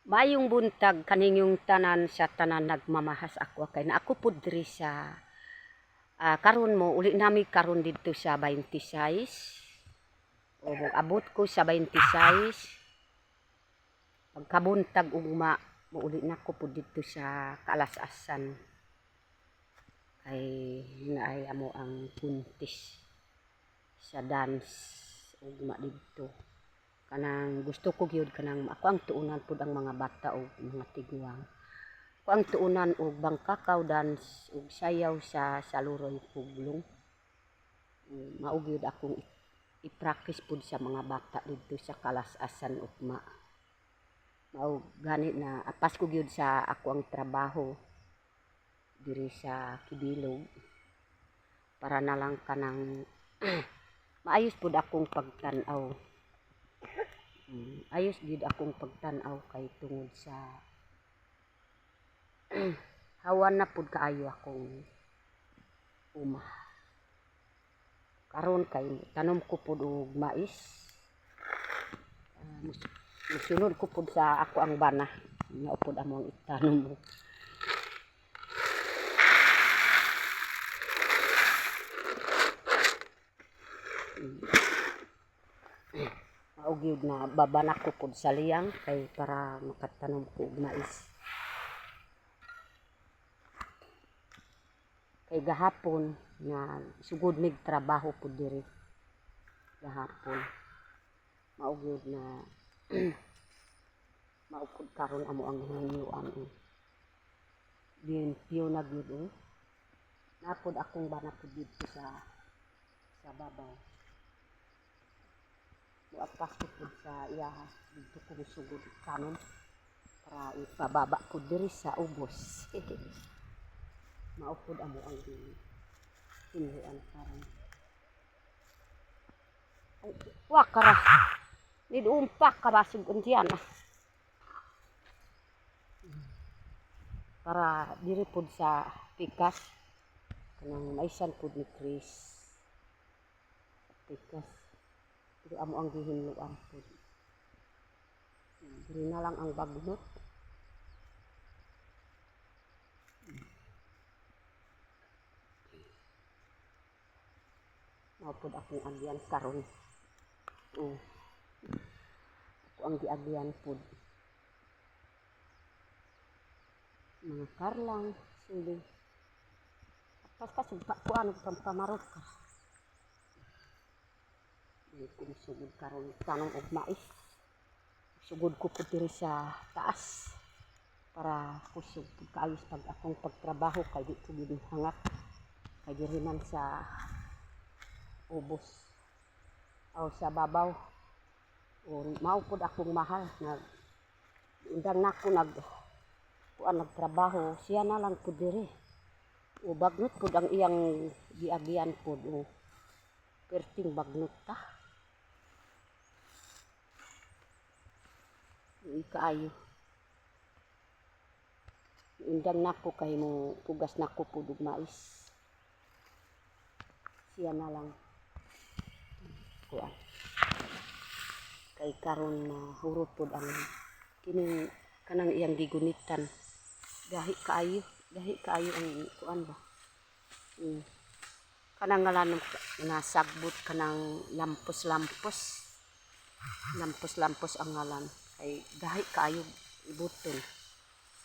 Mayong buntag kaninyong tanan sa tanan nagmamahas ako kay na ako pud diri sa karon mo uli nami karon didto sa 26 o abot ko sa 26 pagkabuntag ugma mo uli na ko pud didto sa Kalasasan kay naay amo ang puntis sa dance ugma didto. Kanang gusto ko gyud kanang ako ang tuunan pud ang mga bata o mga tiguang. Ako ang tuunan og bangkakaw dance ug sayaw sa Saluroy Puglong. Mao gyud akong i-practice pud sa mga bata didto sa Kalasasan ugma. Mao gani na apas ko gyud sa ako ang trabaho diri sa Kibilog para na lang kanang maayos pud akong pagtan-aw. Ayos gid akong pagtan-aw kay tungod sa hawan na pud kaayo akong uma. Karon kay tanom ko pud og mais. Musunod ko pud sa ako ang bana. Nga pud among itanom. Mao gyud na babana ko pud sa liyang kay para makatanom ko og mais. Kay gahapon na sugod mig trabaho pud diri. Gahapon. Mao gyud na mao pud karon amo ang hinuyuan. Limpyo na gyud napod akong bana pud dito sa babaw. Muapas ko pud sa iya dito ko sugod kanon para ipababa pud diri sa ubos. Mao pud amo ang hinuyuan karon. Wa kara. Nidumpak ka basig untian para diri pud sa pikas kanang maisan pud ni Chris pikas diri amo ang gihinluan pud diri na lang ang bagnot mao pud akong agyan karon ako ang giagyan pud mga karlang sili pas kuan pamarot ka kung sugod karon tanong og mais sugod ko pud diri sa taas para kusog pud kaayos pag akong pagtrabaho kay di ko gid hangat kay diri man sa ubos o sa babaw o mao pud akong mahal nag undang nako kuan nagtrabaho siya na lang pud diri o bagnot pud ang iyang giagyan pud perting bagnot ta kaayo undang nako kay mo pugas nako pud og mais siya na lang kuan kay karon na hurot pud ang kining kanang iyang gigunitan gahi kaayo ang kuan ba kanang ngalan nasagbot kanang lampos ang ngalan kay gahi kaayo ibuton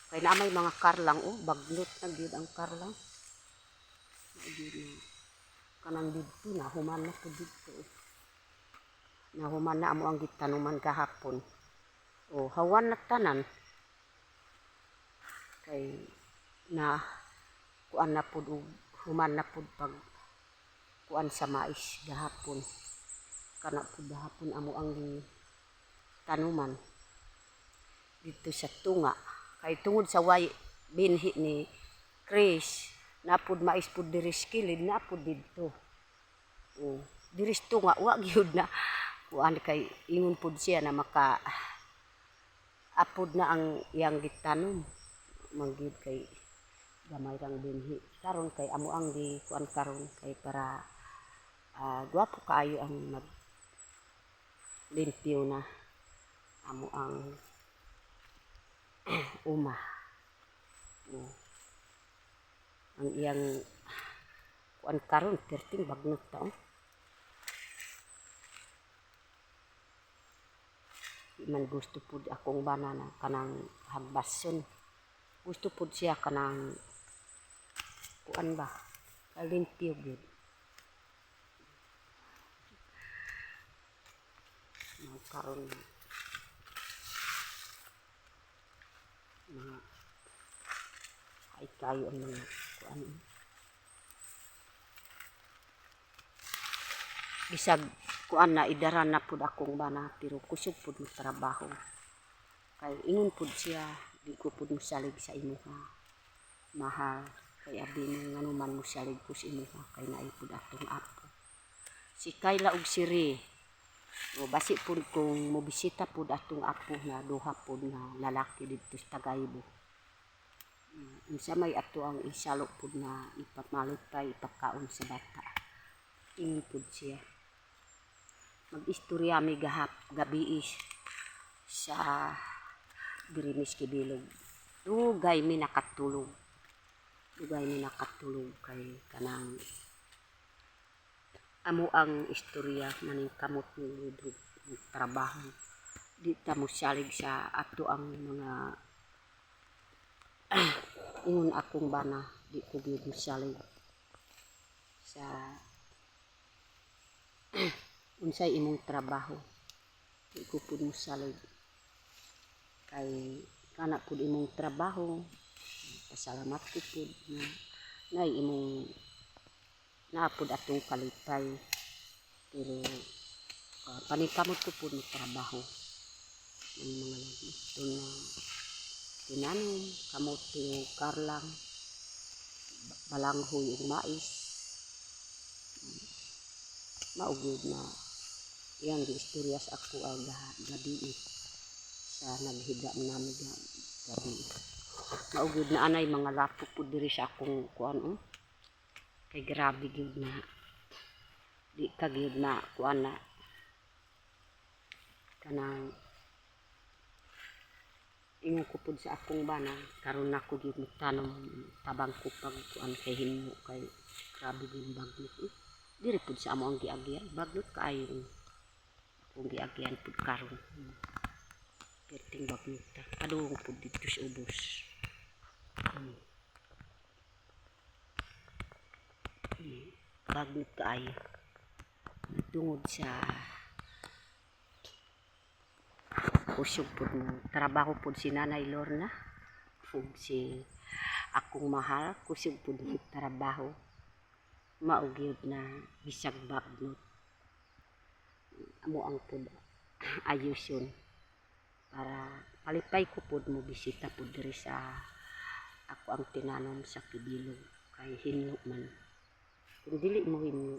kay na may mga karlang bagnot na gyud ang karlang kanang didto na human na pud didto nahuman na amo ang gitanuman kahapon hawan na tanan kay na kuan na pud human na pud pag kuan sa mais gahapon kana pud gahapon amo ang tanuman dito sa tunga kay tungod sa way binhi ni Chris napud mais pud diri skilid napud didto diri tunga wa gyud na kuan kay ingon pud siya na maka apod na ang iyang gitanom manggid kay gamay rang binhi karon kay amo ang di kuan karon kay para gwapo kaayo ang nag limpyo na amo ang uma. Oh. Ang iyang kuan karon perting bagnot taon. Di man gusto pud akong banana kanang hagbason. Gusto pud siya kanang kuan ba? Kalimpyo gyud. Karon mga ay kayo ang mga kuan. Bisag kuan na idaran na pud akong bana pero kusog pud mo trabaho. Kay ingon pud siya di ko pud mosalig sa imuha. Mahal kay abi mo nganuman mosalig ko sa imuha kay naay pud atong apo. Si Kayla og si Ri. O basi pud kung mobisita pud atong apo na duha pud na lalaki didto sa Tagaybo. Unsa may ato ang isalo pud na ipamalipay ipakaon sa bata. Ingon pud siya. Mag-istorya mi gabi sa Dirimis Kibilog. Dugay mi nakatulog. Kay kanang amo ang istorya maning kamot ni Ludwig trabaho. Di ta mo salig sa ato ang mga ingon akong bana di ko gyud mosalig sa unsay imong trabaho. Di ko pud mosalig kay kana pud imong trabaho. Pasalamat ko pud na nay imong naapod atong kalipay pero panikamot ko pud mo trabaho ng mga ito na tinanom kamote o karlang balanghoy ug mais maugod na iyang giistorya sa ako ang gabi sa naghiga namin gabi. Maugod na anay mga lapo po diri sa akong kuan kay grabe gyud na di ka gyud na kuan na kanang ingon ko pud sa akong bana karon nako gyud magtanom tabang ko pag kuan kay hinmo kay grabe gyud bagnot diri pud sa amo ang giagyan bagnot kaayo akong giagyan pud karon perting bagnot ta padung pud dito sa ubos. Bagnot kaayo tungod sa kusog pud mo trabaho pud si Nanay Lorna ug si akong mahal kusog pud mo trabaho mao gyud na bisag bagnot amo ang pud ayuson para palipay ko pud mo bisita pud diri sa ako ang tinanom sa Kibilog kay hinlo man kung dili mo hinlo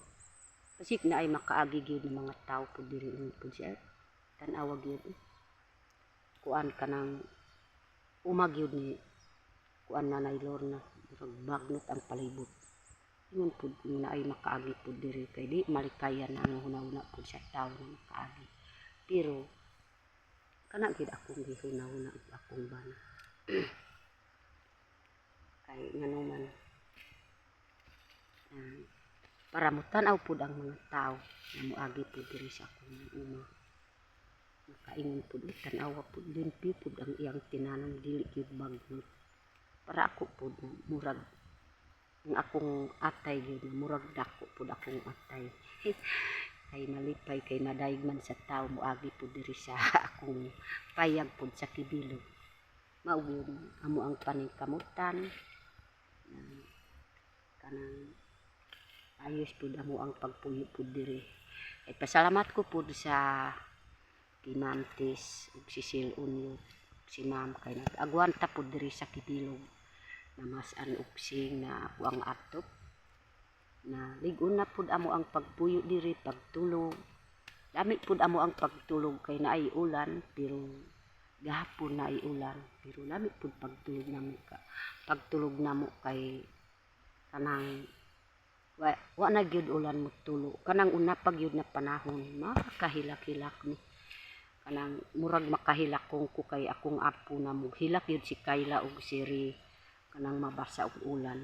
kasi na ay makaagi gyud ng mga tao pud diri pud siya tan-awa gyud kuan kanang umagyud ni kuan Nanay Lorna bagnot ang palibot ingon pud na ay makaagi pud diri kay di malikayan ang hunahuna pud sa tao na makaagi pero kana gid akong gihunahuna akong bana kay nganuman para mo tan-aw pud ang mga tao na moagi pud diri sa akong uma makaingon pud tan-awa pud limpyo pud ang iyang tinanom dili gyud bagnot para ako pud murag ang akong atay gyud murag dako pud akong atay kay malipay kay madaig man sa tao moagi pud diri sa akong payag pud sa Kibilog mao gyud amo ang paningkamutan kanang ayos pud amo ang pagpuyo pud diri ay pasalamat ko pud sa Kimantis ug si Sil Unyo si Ma'am kay nag-agwanta pud diri sa Kibilog namasan og sing na ako ang atop na lig-on na pud amo ang pagpuyo diri pagtulog dami pud amo ang pagtulog kay naay ulan pero gahapon naay ulan pero dami pud pagtulog namo kay kanang wa na gyud ulan mo tulo kanang una pag gyud na panahon makahilak-hilak ni kanang murag makahilak kung ko kay akong apo na mo hilak yun si Kayla og Siri kanang mabasa og ulan.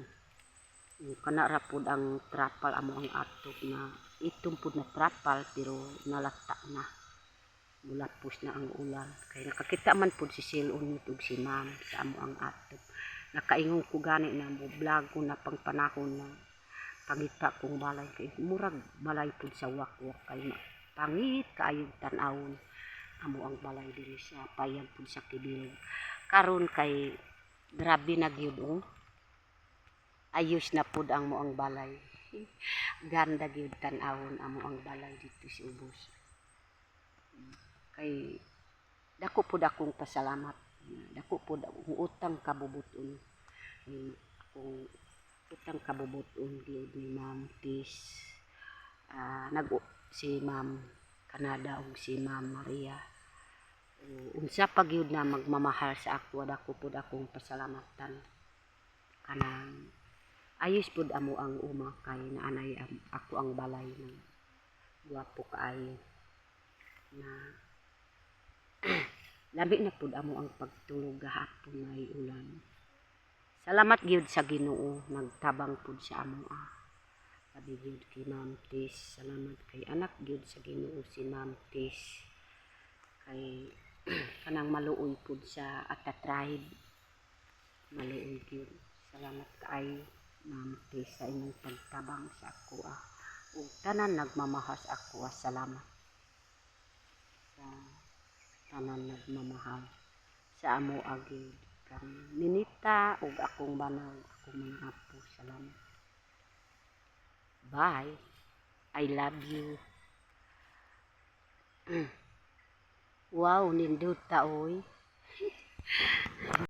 Kana ra pud ang trapal amo ang atop na itong pud na trapal pero nalata na. Mulapos na ang ulan kay nakakita man pud si Silon ug si Ma'am sa amo ang atop. Nakaingon ko gani na mo vlog ko na pang panahon na pangita kong balay kay murag balay pud sa wakwak kay pangit kaayong tan-awon amo ang balay diri sa payag pud sa Kibilog. Karon kay grabe na gyud ayos na pud ang moang balay. Ganda gyud tan-awon amo ang balay dito sa Ubos. Kay dako pud akong pasalamat, dako pud akong utang kabubuton. Akong utang kabubuton gyud ni Ma'am Tis. Si Ma'am Canada ug si Ma'am Maria. Unsa pa gyud na magmamahal sa ako, dako pud akong pasalamatan. Kanang ayos pud amo ang uma kay naanay ako ang balay ng gwapo kaayo na labi na pud amo ang pagtulog gahapon may ulan. Salamat gyud sa Ginoo nagtabang pud sa amo labi gyud kay Ma'am Tis. Salamat kay anak gyud sa Ginoo si Ma'am Tis kay kanang maluoy pud sa ata tribe, maluoy gyud. Salamat kaayo Ma'am Tis sa inyong pagtabang sa ako ug tanan nagmamahal sa ako. Salamat sa tanan nagmamahal sa amo gyud kang Ninita ug akong banaw, akong mga apo. Salamat. Bye. I love you. Wow, nindot ta oy.